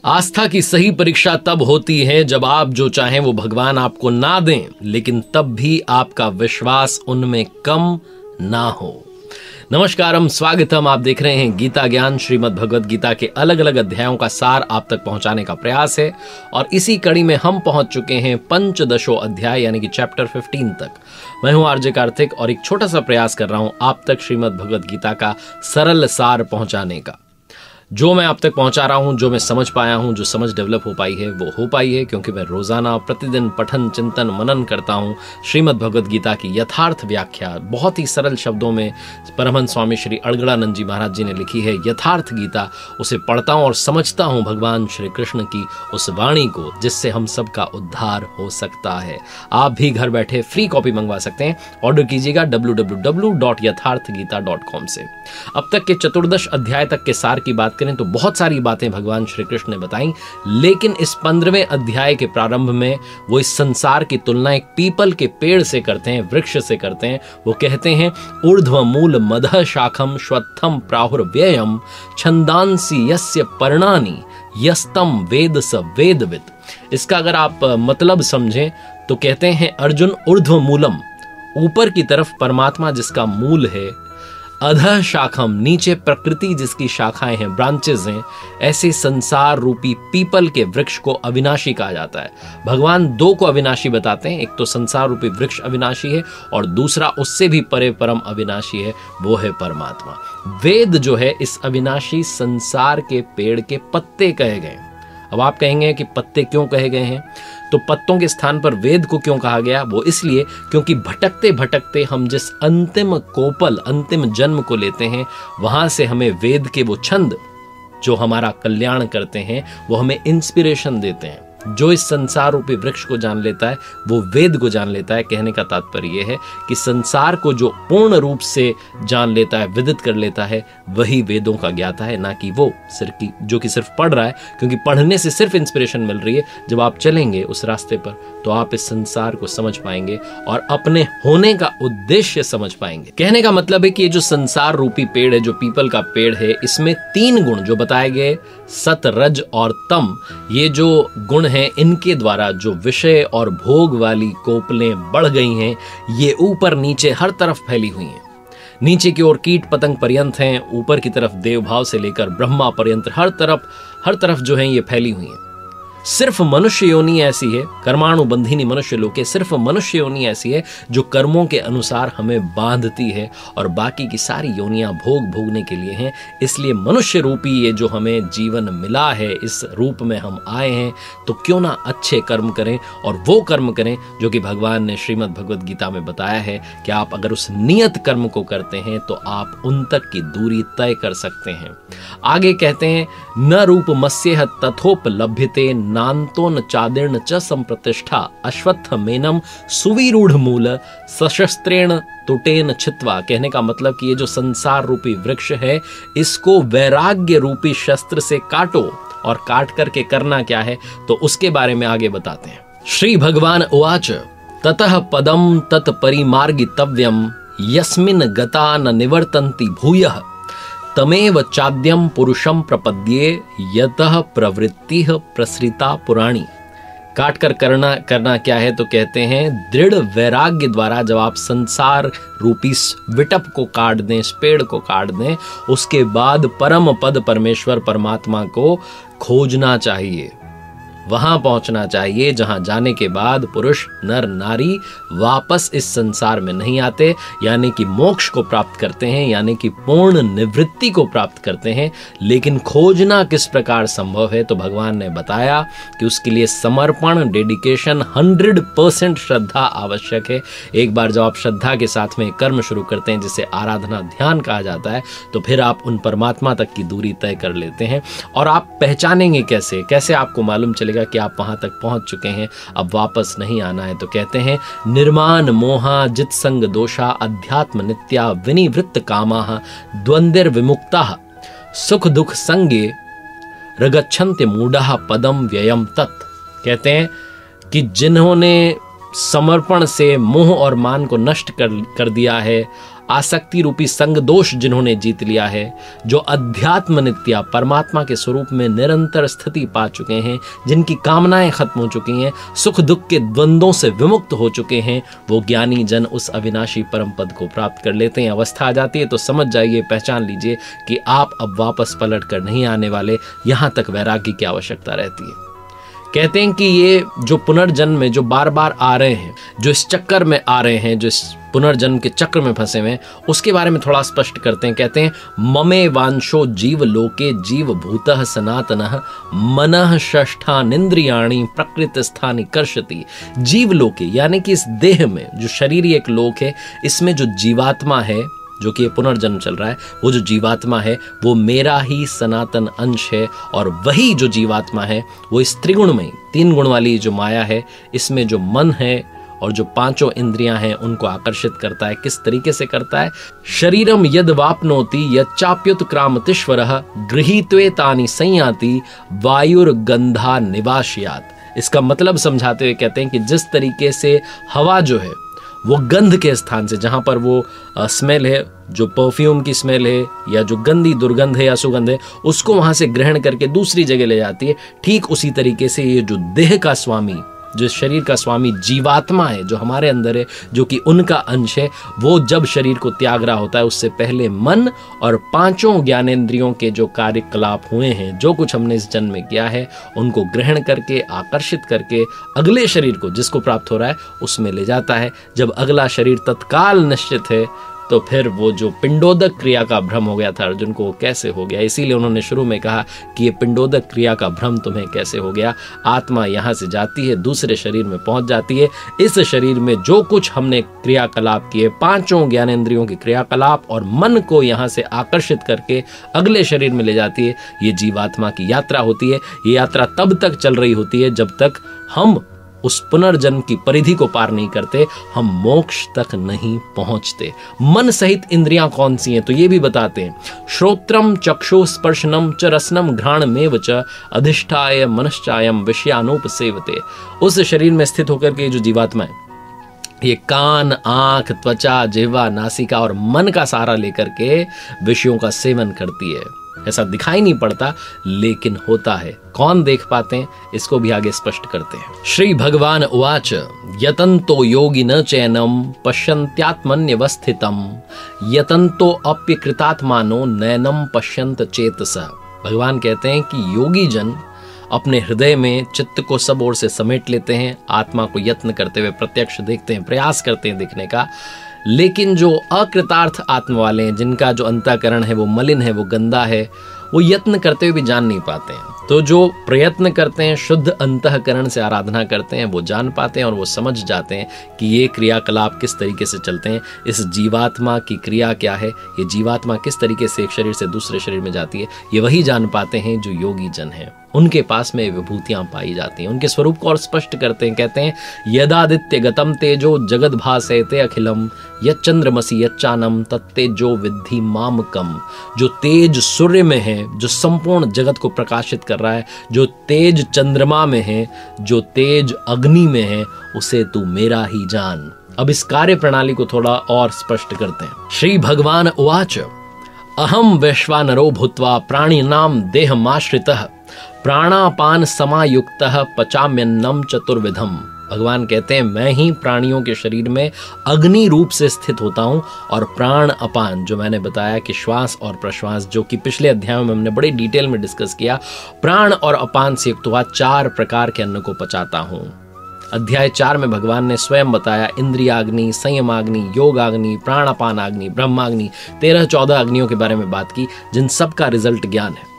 आस्था की सही परीक्षा तब होती है जब आप जो चाहें वो भगवान आपको ना दें, लेकिन तब भी आपका विश्वास उनमें कम ना हो। नमस्कारम, स्वागतम। आप देख रहे हैं गीता ज्ञान। श्रीमद् भगवद गीता के अलग अलग अध्यायों का सार आप तक पहुंचाने का प्रयास है और इसी कड़ी में हम पहुंच चुके हैं पंचदशो अध्याय यानी कि चैप्टर 15 तक। मैं हूं आरजे कार्तिक और एक छोटा सा प्रयास कर रहा हूं आप तक श्रीमद् भगवद गीता का सरल सार पहुंचाने का। जो मैं आप तक पहुंचा रहा हूं, जो मैं समझ पाया हूं, जो समझ डेवलप हो पाई है, वो हो पाई है क्योंकि मैं रोजाना प्रतिदिन पठन चिंतन मनन करता हूं श्रीमद् भगवद गीता की यथार्थ व्याख्या बहुत ही सरल शब्दों में परमहंस स्वामी श्री अड़गड़ानंद जी महाराज जी ने लिखी है यथार्थ गीता। उसे पढ़ता हूं और समझता हूं भगवान श्री कृष्ण की उस वाणी को जिससे हम सबका उद्धार हो सकता है। आप भी घर बैठे फ्री कॉपी मंगवा सकते हैं। ऑर्डर कीजिएगा www.यथार्थगीता.com से। अब तक के चतुर्दश अध्याय तक के सार की बात करें तो बहुत सारी बातें भगवान श्री कृष्ण ने बताई, लेकिन इस 15वें अध्याय के प्रारंभ में वो इस संसार की तुलना एक पीपल के पेड़ से करते हैं, वृक्ष से करते हैं। वो कहते हैं ऊर्ध्व मूल मदः शाखम श्वत्थम प्राहुर्व्ययम छंदांसी यस्य पर्णानि यस्तम वेद स वेदविद। इसका अगर आप मतलब समझें तो कहते हैं अर्जुन ऊर्ध्व मूलम, ऊपर की तरफ परमात्मा जिसका मूल है, अधः शाखम नीचे प्रकृति जिसकी शाखाएं हैं, ब्रांचेस हैं, ऐसे संसार रूपी पीपल के वृक्ष को अविनाशी कहा जाता है। भगवान दो को अविनाशी बताते हैं, एक तो संसार रूपी वृक्ष अविनाशी है और दूसरा उससे भी परे परम अविनाशी है, वो है परमात्मा। वेद जो है इस अविनाशी संसार के पेड़ के पत्ते कहे गए। अब आप कहेंगे कि पत्ते क्यों कहे गए हैं, तो पत्तों के स्थान पर वेद को क्यों कहा गया? वो इसलिए क्योंकि भटकते भटकते हम जिस अंतिम कोपल अंतिम जन्म को लेते हैं, वहां से हमें वेद के वो छंद जो हमारा कल्याण करते हैं, वो हमें इंस्पिरेशन देते हैं। जो इस संसार रूपी वृक्ष को जान लेता है वो वेद को जान लेता है। कहने का तात्पर्य यह है कि संसार को जो पूर्ण रूप से जान लेता है, विदित कर लेता है, वही वेदों का ज्ञाता है, ना कि वो जो कि सिर्फ पढ़ रहा है। क्योंकि पढ़ने से सिर्फ इंस्पिरेशन मिल रही है। जब आप चलेंगे उस रास्ते पर तो आप इस संसार को समझ पाएंगे और अपने होने का उद्देश्य समझ पाएंगे। कहने का मतलब है कि ये जो संसार रूपी पेड़ है, जो पीपल का पेड़ है, इसमें 3 गुण जो बताए गए, सत रज और तम, ये जो गुण हैं, इनके द्वारा जो विषय और भोग वाली कोपलें बढ़ गई हैं, ये ऊपर नीचे हर तरफ फैली हुई हैं। नीचे की ओर कीट पतंग पर्यंत हैं, ऊपर की तरफ देवभाव से लेकर ब्रह्मा पर्यंत हर तरफ जो हैं ये फैली हुई हैं। सिर्फ मनुष्य योनि ऐसी है, कर्माणु बंधिनी मनुष्य लोके, सिर्फ मनुष्य योनि ऐसी है जो कर्मों के अनुसार हमें बांधती है और बाकी की सारी योनियां भोग भोगने के लिए हैं। इसलिए मनुष्य रूपी ये जो हमें जीवन मिला है, इस रूप में हम आए हैं, तो क्यों ना अच्छे कर्म करें और वो कर्म करें जो कि भगवान ने श्रीमद् भगवद गीता में बताया है कि आप अगर उस नियत कर्म को करते हैं तो आप उन तक की दूरी तय कर सकते हैं। आगे कहते हैं न रूप मस्येह तथोपलभ्यते नान्तो न चादिर्ण च संप्रतिष्ठा अश्वत्थ मेनम सुविरूढ़ मूल सशस्त्रेण तुटेन छित्वा। कहने का मतलब कि ये जो संसार रूपी वृक्ष है, इसको वैराग्य रूपी शस्त्र से काटो। और काट करके करना क्या है तो उसके बारे में आगे बताते हैं। श्री भगवान उवाच ततः पदम तत्परिमार्गितव्यम यस्मिन् गता न निवर्तन्ति भूयः तमेव चाद्यम पुरुषम प्रपद्ये यतः प्रवृत्तिः प्रसृता पुराणी। काट कर करना क्या है तो कहते हैं दृढ़ वैराग्य द्वारा जब आप संसार रूपी विटप को काट दें, इस पेड़ को काट दें, उसके बाद परम पद परमेश्वर परमात्मा को खोजना चाहिए। वहां पहुंचना चाहिए जहां जाने के बाद पुरुष नर नारी वापस इस संसार में नहीं आते, यानी कि मोक्ष को प्राप्त करते हैं, यानी कि पूर्ण निवृत्ति को प्राप्त करते हैं। लेकिन खोजना किस प्रकार संभव है तो भगवान ने बताया कि उसके लिए समर्पण, डेडिकेशन, 100% श्रद्धा आवश्यक है। एक बार जब आप श्रद्धा के साथ में कर्म शुरू करते हैं जिसे आराधना ध्यान कहा जाता है, तो फिर आप उन परमात्मा तक की दूरी तय कर लेते हैं। और आप पहचानेंगे कैसे आपको मालूम चलेगा कि आप वहां तक पहुंच चुके हैं, अब वापस नहीं आना है? तो कहते हैं निर्माण मोहा जित संग दोषा अध्यात्म नित्या विनिवृत्त कामाः द्वंद्वर विमुक्ताः सुख दुख संगे रगच्छन्ति मूढ़ाः पदम व्ययम तत्। कहते हैं कि जिन्होंने समर्पण से मोह और मान को नष्ट कर दिया है, आसक्ति रूपी संग दोष जिन्होंने जीत लिया है, जो अध्यात्म नित्या परमात्मा के स्वरूप में निरंतर स्थिति पा चुके हैं, जिनकी कामनाएं खत्म हो चुकी हैं, सुख दुख के द्वंद्वों से विमुक्त हो चुके हैं, वो ज्ञानी जन उस अविनाशी परम पद को प्राप्त कर लेते हैं। अवस्था आ जाती है तो समझ जाइए, पहचान लीजिए कि आप अब वापस पलट कर नहीं आने वाले। यहां तक वैराग्य की आवश्यकता रहती है। कहते हैं कि ये जो पुनर्जन्म में जो बार बार आ रहे हैं, जो इस चक्कर में आ रहे हैं, जो इस पुनर्जन्म के चक्र में फंसे हुए हैं, उसके बारे में थोड़ा स्पष्ट करते हैं। कहते हैं ममे वांशो जीव लोके जीव भूतः सनातनः मनः षष्ठानिंद्रियाणि प्रकृति स्थानि कर्षति। जीव लोके यानी कि इस देह में जो शरीर एक लोक है, इसमें जो जीवात्मा है, जो कि ये पुनर्जन्म चल रहा है, वो जो जीवात्मा है वो मेरा ही सनातन अंश है। और वही जो जीवात्मा है वो इस त्रिगुण में, 3 गुण वाली जो माया है, इसमें जो मन है और जो 5 इंद्रियां हैं उनको आकर्षित करता है। किस तरीके से करता है? शरीरम यद वापनोति यच्चाप्युत्क्रामतीश्वरः गृहीत्वे तानि संयाति वायुर्गंधा निवासयात्। इसका मतलब समझाते हुए कहते हैं कि जिस तरीके से हवा जो है वो गंध के स्थान से, जहां पर वो स्मेल है, जो परफ्यूम की स्मेल है या जो गंदी दुर्गंध है या सुगंध है, उसको वहां से ग्रहण करके दूसरी जगह ले जाती है, ठीक उसी तरीके से ये जो देह का स्वामी, जो शरीर का स्वामी जीवात्मा है, जो हमारे अंदर है, जो कि उनका अंश है, वो जब शरीर को त्याग रहा होता है उससे पहले मन और 5 ज्ञानेंद्रियों के जो कार्यकलाप हुए हैं, जो कुछ हमने इस जन्म में किया है, उनको ग्रहण करके, आकर्षित करके अगले शरीर को जिसको प्राप्त हो रहा है उसमें ले जाता है। जब अगला शरीर तत्काल निश्चित है तो फिर वो जो पिंडोदक क्रिया का भ्रम हो गया था अर्जुन को, वो कैसे हो गया? इसीलिए उन्होंने शुरू में कहा कि ये पिंडोदक क्रिया का भ्रम तुम्हें कैसे हो गया। आत्मा यहाँ से जाती है, दूसरे शरीर में पहुंच जाती है। इस शरीर में जो कुछ हमने क्रियाकलाप किए, 5 ज्ञानेंद्रियों के क्रियाकलाप और मन को यहाँ से आकर्षित करके अगले शरीर में ले जाती है। ये जीवात्मा की यात्रा होती है। ये यात्रा तब तक चल रही होती है जब तक हम उस पुनर्जन्म की परिधि को पार नहीं करते, हम मोक्ष तक नहीं पहुंचते। मन सहित इंद्रियां कौन सी हैं तो ये भी बताते हैं। श्रोत्रम चक्षु स्पर्शनम च रसनम घ्राणमेव च अधिष्ठाय मनश्चायम विषयानुपसेवते। उस शरीर में स्थित होकर के जो जीवात्मा है, ये कान, आंख, त्वचा, जिह्वा, नासिका और मन का सहारा लेकर के विषयों का सेवन करती है। ऐसा दिखाई नहीं पड़ता लेकिन होता है। कौन देख पाते हैं इसको भी आगे स्पष्ट करते हैं। श्री भगवान उवाच यतन्तो योगिन चैनम पश्यन्त्यात्मन्यवस्थितम यतन्तो अप्यकृतात्मानो नैनम पश्यन्त चेतसः। भगवान कहते हैं कि योगी जन अपने हृदय में चित्त को सब ओर से समेट लेते हैं, आत्मा को यत्न करते हुए प्रत्यक्ष देखते हैं, प्रयास करते हैं देखने का। लेकिन जो अकृतार्थ आत्मा वाले हैं, जिनका जो अंतःकरण है वो मलिन है, वो गंदा है, वो यत्न करते हुए भी जान नहीं पाते हैं। तो जो प्रयत्न करते हैं, शुद्ध अंतःकरण से आराधना करते हैं, वो जान पाते हैं और वो समझ जाते हैं कि ये क्रियाकलाप किस तरीके से चलते हैं, इस जीवात्मा की क्रिया क्या है, ये जीवात्मा किस तरीके से एक शरीर से दूसरे शरीर में जाती है। ये वही जान पाते हैं जो योगी जन हैं। उनके पास में विभूतियां पाई जाती हैं। उनके स्वरूप को और स्पष्ट करते हैं। कहते हैं यदादित्य गतम तेजो जगद भासयते अखिलम यच्चंद्रमसि यच्चानम तत्तेजो विद्धि मामकम। जो तेज सूर्य में है, जो संपूर्ण जगत को प्रकाशित कर रहा है, जो तेज चंद्रमा में है, जो तेज अग्नि में है, उसे तू मेरा ही जान। अब इस कार्य प्रणाली को थोड़ा और स्पष्ट करते हैं। श्री भगवान उवाच अहम वैश्वानरो भूत्वा प्राणिनाम देहमाश्रितः प्राणापान समायुक्तः पचाम्यन्नम चतुर्विधम। भगवान कहते हैं मैं ही प्राणियों के शरीर में अग्नि रूप से स्थित होता हूं और प्राण अपान, जो मैंने बताया कि श्वास और प्रश्वास, जो कि पिछले अध्याय में हमने बड़े डिटेल में डिस्कस किया, प्राण और अपान से युक्त हुआ 4 प्रकार के अन्न को पचाता हूं। अध्याय 4 में भगवान ने स्वयं बताया इंद्रियाग्नि, संयमाग्नि, योगाग्नि, प्राणापानाग्नि, ब्रह्माग्नि, 13-14 अग्नियों के बारे में बात की, जिन सब का रिजल्ट ज्ञान है।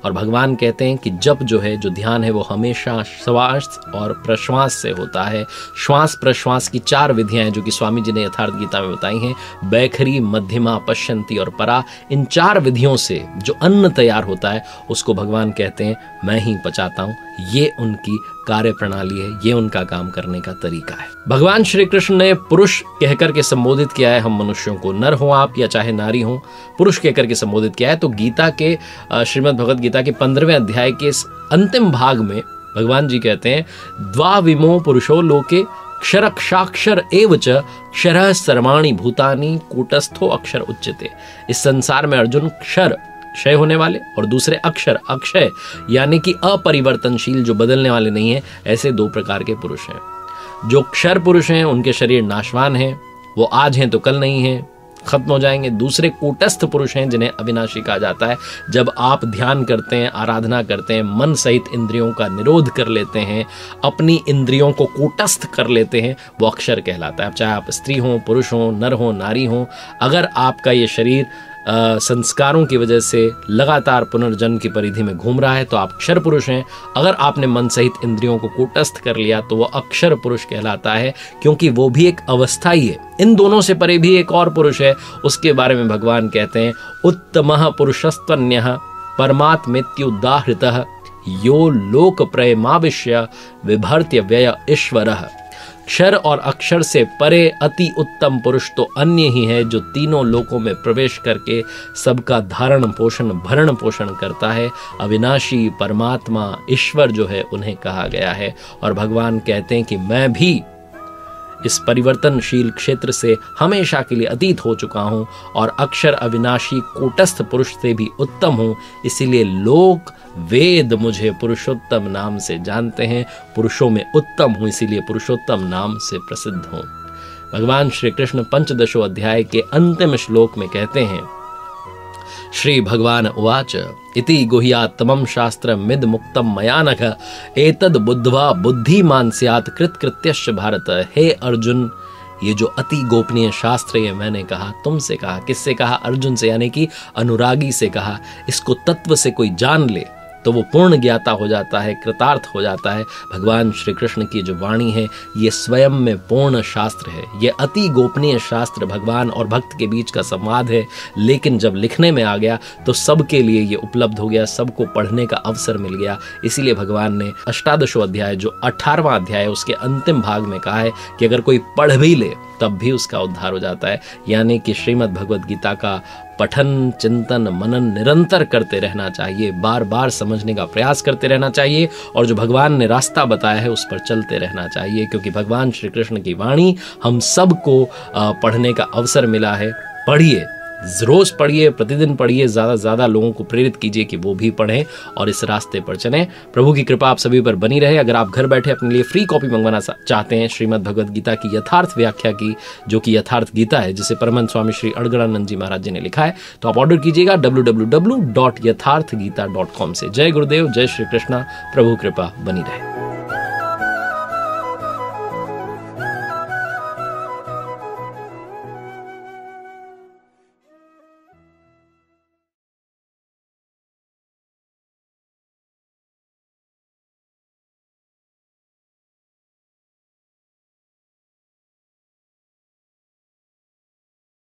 और भगवान कहते हैं कि जब जो ध्यान है वो हमेशा श्वास और प्रश्वास से होता है। श्वास प्रश्वास की 4 विधियां हैं जो कि स्वामी जी ने यथार्थ गीता में बताई हैं, बैखरी, मध्यमा, पश्यंती और परा। इन 4 विधियों से जो अन्न तैयार होता है उसको भगवान कहते हैं मैं ही पचाता हूं। ये उनकी कार्य प्रणाली है, ये उनका काम करने का तरीका है। भगवान श्री कृष्ण ने पुरुष कहकर के संबोधित किया है हम मनुष्यों को, नर हो आप या चाहे नारी हो, पुरुष कहकर के संबोधित किया है। तो गीता के श्रीमद् भगवद गीता के 15वें अध्याय के इस अंतिम भाग में भगवान जी कहते हैं द्वाविमो पुरुषो लोके क्षरक्षाक्षर एव च क्षरः सर्वाणि भूतानि कूटस्थो अक्षर उच्यते। इस संसार में अर्जुन क्षर क्षय होने वाले और दूसरे अक्षर अक्षय यानी कि अपरिवर्तनशील जो बदलने वाले नहीं है, ऐसे दो प्रकार के पुरुष हैं। जो क्षर पुरुष हैं उनके शरीर नाशवान हैं, वो आज हैं तो कल नहीं है, खत्म हो जाएंगे। दूसरे कूटस्थ पुरुष हैं जिन्हें अविनाशी कहा जाता है। जब आप ध्यान करते हैं, आराधना करते हैं, मन सहित इंद्रियों का निरोध कर लेते हैं, अपनी इंद्रियों को कूटस्थ कर लेते हैं, वो अक्षर कहलाता है। चाहे आप स्त्री हो, पुरुष हो, नर हो, नारी हो, अगर आपका ये शरीर संस्कारों की वजह से लगातार पुनर्जन्म की परिधि में घूम रहा है तो आप क्षर पुरुष हैं। अगर आपने मन सहित इंद्रियों को कूटस्थ कर लिया तो वो अक्षर पुरुष कहलाता है, क्योंकि वो भी एक अवस्था ही है। इन दोनों से परे भी एक और पुरुष है, उसके बारे में भगवान कहते हैं उत्तमः पुरुषस्त्वन्यः परमात्मेत्युदाहृतः यो लोक प्रेमाविश्य विभर्त्य व्यय ईश्वरः। क्षर और अक्षर से परे अति उत्तम पुरुष तो अन्य ही है, जो तीनों लोकों में प्रवेश करके सबका धारण पोषण भरण पोषण करता है। अविनाशी परमात्मा ईश्वर जो है उन्हें कहा गया है। और भगवान कहते हैं कि मैं भी इस परिवर्तनशील क्षेत्र से हमेशा के लिए अतीत हो चुका हूं और अक्षर अविनाशी कूटस्थ पुरुष से भी उत्तम हूं। इसीलिए लोक वेद मुझे पुरुषोत्तम नाम से जानते हैं। पुरुषों में उत्तम हूं, इसीलिए पुरुषोत्तम नाम से प्रसिद्ध हूं। भगवान श्री कृष्ण पंचदशो अध्याय के अंतिम श्लोक में कहते हैं, श्री भगवान उवाच इति गुह्यात्तमं शास्त्रं मिद मुक्तम मया नघ एतद बुद्ध्वा बुद्धिमान स्यात् कृतकृत्यश्च भारत। हे अर्जुन, ये जो अति गोपनीय शास्त्र है मैंने कहा, तुमसे कहा, किससे कहा? अर्जुन से, यानी कि अनुरागी से कहा। इसको तत्व से कोई जान ले तो वो पूर्ण ज्ञाता हो जाता है, कृतार्थ हो जाता है। भगवान श्री कृष्ण की जो वाणी है ये स्वयं में पूर्ण शास्त्र है। ये अति गोपनीय शास्त्र भगवान और भक्त के बीच का संवाद है, लेकिन जब लिखने में आ गया तो सबके लिए ये उपलब्ध हो गया, सबको पढ़ने का अवसर मिल गया। इसीलिए भगवान ने अष्टादशो अध्याय जो 18वां अध्याय है उसके अंतिम भाग में कहा है कि अगर कोई पढ़ भी ले तब भी उसका उद्धार हो जाता है। यानी कि श्रीमद् भगवद गीता का पठन चिंतन मनन निरंतर करते रहना चाहिए, बार बार समझने का प्रयास करते रहना चाहिए और जो भगवान ने रास्ता बताया है उस पर चलते रहना चाहिए, क्योंकि भगवान श्री कृष्ण की वाणी हम सबको पढ़ने का अवसर मिला है। पढ़िए, रोज पढ़िए, प्रतिदिन पढ़िए, ज़्यादा से ज़्यादा लोगों को प्रेरित कीजिए कि वो भी पढ़ें और इस रास्ते पर चलें। प्रभु की कृपा आप सभी पर बनी रहे। अगर आप घर बैठे अपने लिए फ्री कॉपी मंगवाना चाहते हैं श्रीमद् भगवद गीता की यथार्थ व्याख्या की, जो कि यथार्थ गीता है, जिसे परमहंस स्वामी श्री अड़गड़ानंद जी महाराज जी ने लिखा है, तो आप ऑर्डर कीजिएगा www.yatharthgita.com से। जय गुरुदेव, जय श्री कृष्णा। प्रभु कृपा बनी रहे।